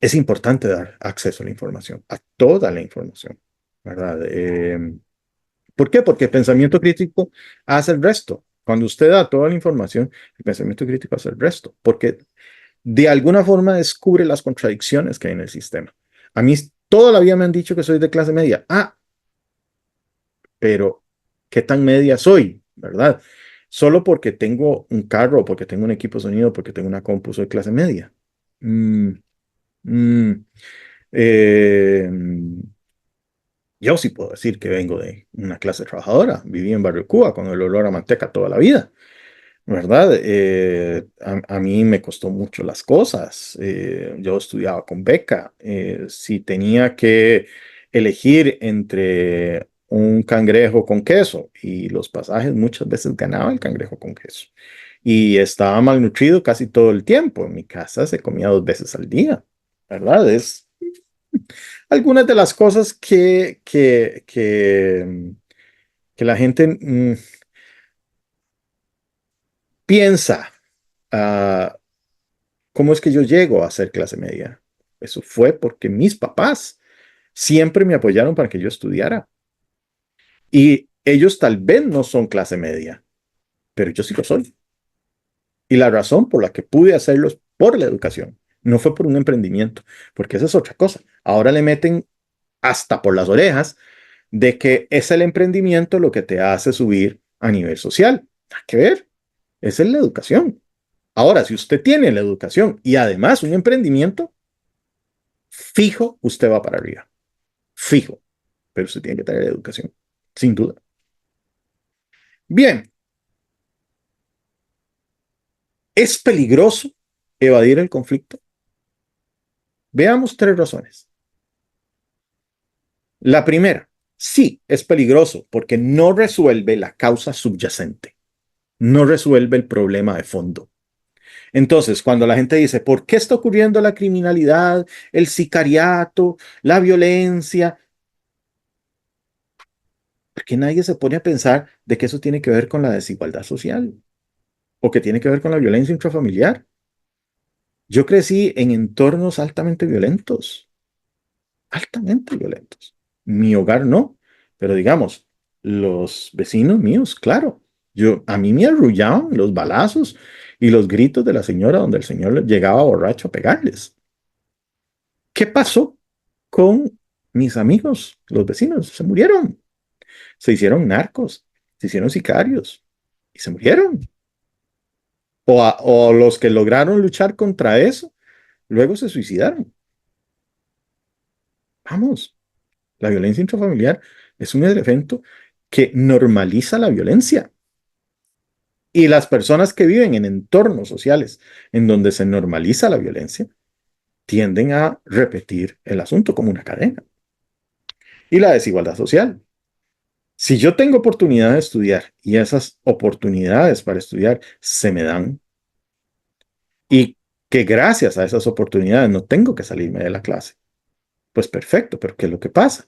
es importante dar acceso a la información, a toda la información, ¿verdad? ¿Por qué? Porque el pensamiento crítico hace el resto. Cuando usted da toda la información, el pensamiento crítico hace el resto, porque de alguna forma descubre las contradicciones que hay en el sistema. A mí toda la vida me han dicho que soy de clase media. Ah, pero ¿qué tan media soy? ¿Verdad? Solo porque tengo un carro, porque tengo un equipo de sonido, porque tengo una compu, soy clase media. Mm, mm, eh, yo sí puedo decir que vengo de una clase trabajadora. Viví en Barrio Cuba con el olor a manteca toda la vida. ¿Verdad? A mí me costó mucho las cosas. Yo estudiaba con beca. Si tenía que elegir entre un cangrejo con queso y los pasajes, muchas veces ganaba el cangrejo con queso. Y estaba malnutrido casi todo el tiempo. En mi casa se comía 2 veces al día. ¿Verdad? Es algunas de las cosas que la gente piensa. ah, ¿Cómo es que yo llego a ser clase media? Eso fue porque mis papás siempre me apoyaron para que yo estudiara. Y ellos tal vez no son clase media, pero yo sí lo soy. Y la razón por la que pude hacerlo es por la educación. No fue por un emprendimiento, porque esa es otra cosa. Ahora le meten hasta por las orejas de que es el emprendimiento lo que te hace subir a nivel social. Hay que ver, esa es la educación. Ahora, si usted tiene la educación y además un emprendimiento, fijo, usted va para arriba. Fijo. Pero usted tiene que tener educación, sin duda. Bien, ¿es peligroso evadir el conflicto? Veamos 3 razones. La primera, Sí, es peligroso porque no resuelve la causa subyacente, no resuelve el problema de fondo. Entonces, cuando la gente dice, ¿por qué está ocurriendo la criminalidad, el sicariato, la violencia? Porque nadie se pone a pensar de que eso tiene que ver con la desigualdad social o que tiene que ver con la violencia intrafamiliar. Yo crecí en entornos altamente violentos. Mi hogar no, pero digamos, los vecinos míos, claro, a mí me arrullaban los balazos y los gritos de la señora donde el señor llegaba borracho a pegarles. ¿Qué pasó con mis amigos, los vecinos? Se murieron, se hicieron narcos, se hicieron sicarios y se murieron. O los que lograron luchar contra eso, luego se suicidaron. Vamos, la violencia intrafamiliar es un evento que normaliza la violencia. Y las personas que viven en entornos sociales en donde se normaliza la violencia tienden a repetir el asunto como una cadena. Y la desigualdad social. Si yo tengo oportunidad de estudiar y esas oportunidades para estudiar se me dan y que gracias a esas oportunidades no tengo que salirme de la clase, pues perfecto, pero ¿qué es lo que pasa?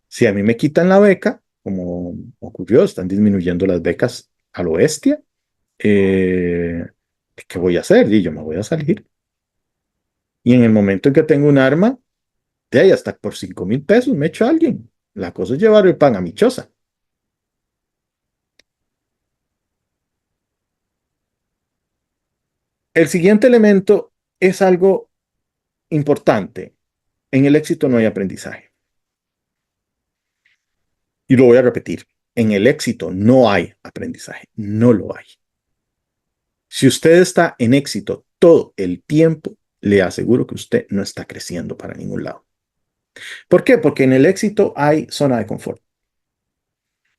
Si a mí me quitan la beca, como ocurrió, están disminuyendo las becas a lo bestia, eh, ¿qué voy a hacer? Y yo me voy a salir. Y en el momento en que tengo un arma, de ahí hasta por 5,000 pesos me echo a alguien. La cosa es llevar el pan a mi choza. El siguiente elemento es algo importante. En el éxito no hay aprendizaje. Y lo voy a repetir. En el éxito no hay aprendizaje. No lo hay. Si usted está en éxito todo el tiempo, le aseguro que usted no está creciendo para ningún lado. ¿Por qué? Porque en el éxito hay zona de confort.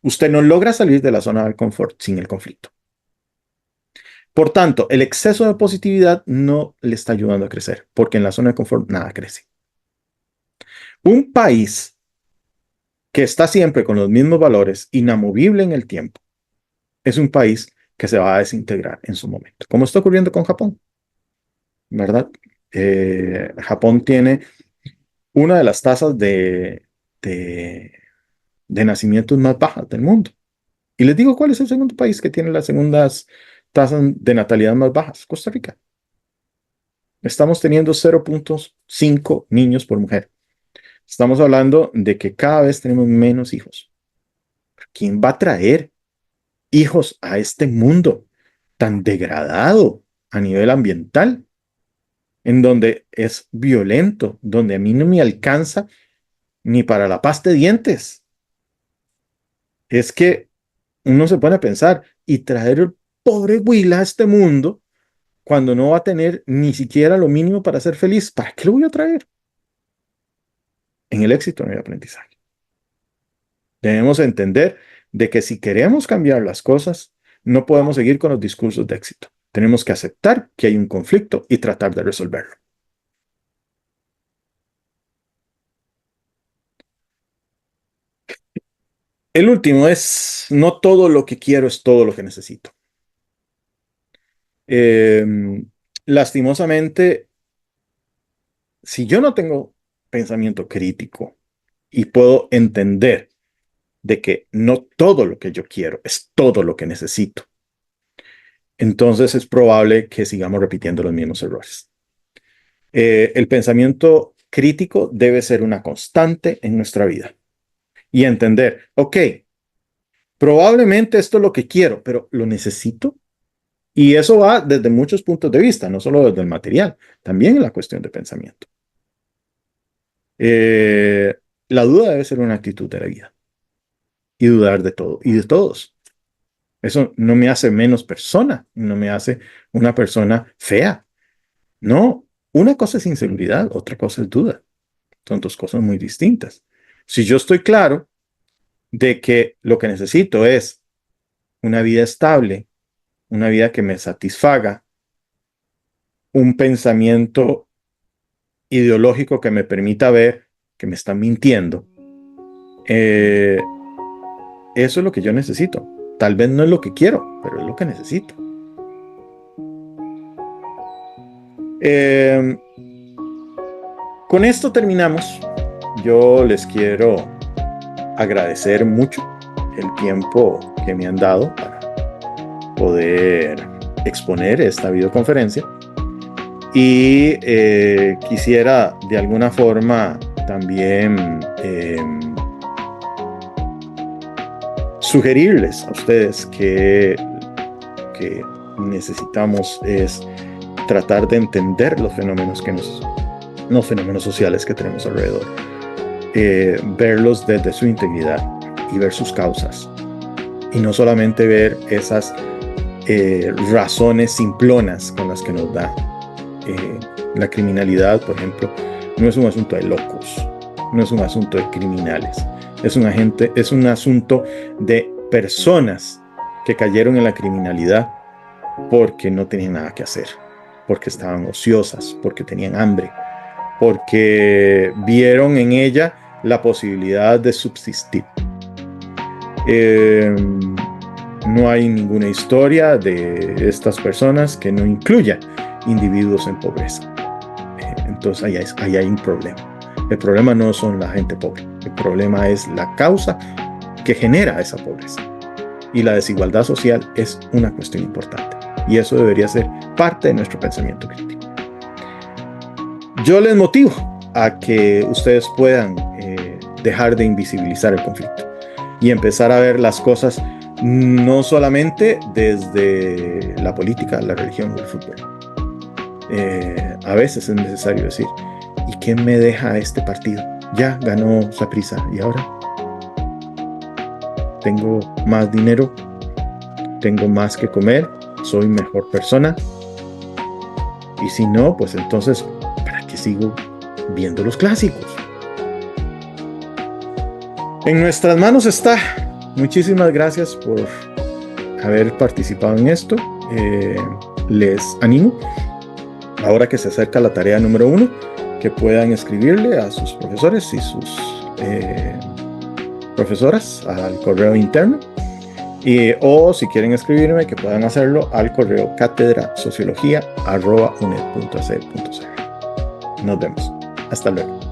Usted no logra salir de la zona de confort sin el conflicto. Por tanto, el exceso de positividad no le está ayudando a crecer, porque en la zona de confort nada crece. Un país que está siempre con los mismos valores, inamovible en el tiempo, es un país que se va a desintegrar en su momento, como está ocurriendo con Japón, ¿verdad? Japón tiene una de las tasas de, de nacimientos más bajas del mundo. Y les digo cuál es el segundo país que tiene las segundas tasas de natalidad más bajas: Costa Rica. Estamos teniendo 0,5 niños por mujer. Estamos hablando de que cada vez tenemos menos hijos. ¿Quién va a traer hijos a este mundo tan degradado a nivel ambiental, en donde es violento, donde a mí no me alcanza ni para la pasta de dientes? Es que uno se pone a pensar, y traer el pobre Willa a este mundo cuando no va a tener ni siquiera lo mínimo para ser feliz, ¿para qué lo voy a traer? En el éxito no hay aprendizaje. Debemos entender de que si queremos cambiar las cosas, no podemos seguir con los discursos de éxito. Tenemos que aceptar que hay un conflicto y tratar de resolverlo. El último es, no todo lo que quiero es todo lo que necesito. Eh, Lastimosamente, si yo no tengo pensamiento crítico y puedo entender de que no todo lo que yo quiero es todo lo que necesito, entonces es probable que sigamos repitiendo los mismos errores. El pensamiento crítico debe ser una constante en nuestra vida y entender, ok, probablemente esto es lo que quiero, pero ¿lo necesito? Y eso va desde muchos puntos de vista, no solo desde el material, también en la cuestión de pensamiento. Eh, la duda debe ser una actitud de la vida y dudar de todo y de todos. Eso no me hace menos persona, no me hace una persona fea. No, una cosa es inseguridad, otra cosa es duda. Son dos cosas muy distintas. Si yo estoy claro de que lo que necesito es una vida estable, una vida que me satisfaga, un pensamiento ideológico que me permita ver que me están mintiendo, Eso es lo que yo necesito. Tal vez no es lo que quiero, pero es lo que necesito. Con esto terminamos. Yo les quiero agradecer mucho el tiempo que me han dado para poder exponer esta videoconferencia. Y quisiera de alguna forma también sugerirles a ustedes que necesitamos es tratar de entender los fenómenos sociales que tenemos alrededor, verlos desde su integridad y ver sus causas, y no solamente ver esas razones simplonas con las que nos da. La criminalidad, por ejemplo, no es un asunto de locos, no es un asunto de criminales, es un asunto de personas que cayeron en la criminalidad porque no tenían nada que hacer, porque estaban ociosas, porque tenían hambre, porque vieron en ella la posibilidad de subsistir. No hay ninguna historia de estas personas que no incluya individuos en pobreza. Entonces ahí hay un problema. El problema no son la gente pobre, el problema es la causa que genera esa pobreza. Y la desigualdad social es una cuestión importante, y eso debería ser parte de nuestro pensamiento crítico. Yo les motivo a que ustedes puedan dejar de invisibilizar el conflicto y empezar a ver las cosas no solamente desde la política, la religión o el fútbol. A veces es necesario decir, ¿y qué me deja este partido? Ya ganó Saprissa, ¿y ahora? Tengo más dinero, tengo más que comer, soy mejor persona. Y si no, pues entonces, ¿para qué sigo viendo los clásicos? En nuestras manos está. Muchísimas gracias por haber participado en esto. Les animo, ahora que se acerca la tarea número 1, que puedan escribirle a sus profesores y sus profesoras al correo interno, o si quieren escribirme, que puedan hacerlo al correo catedrasociología@uned.ac.cr. Nos vemos. Hasta luego.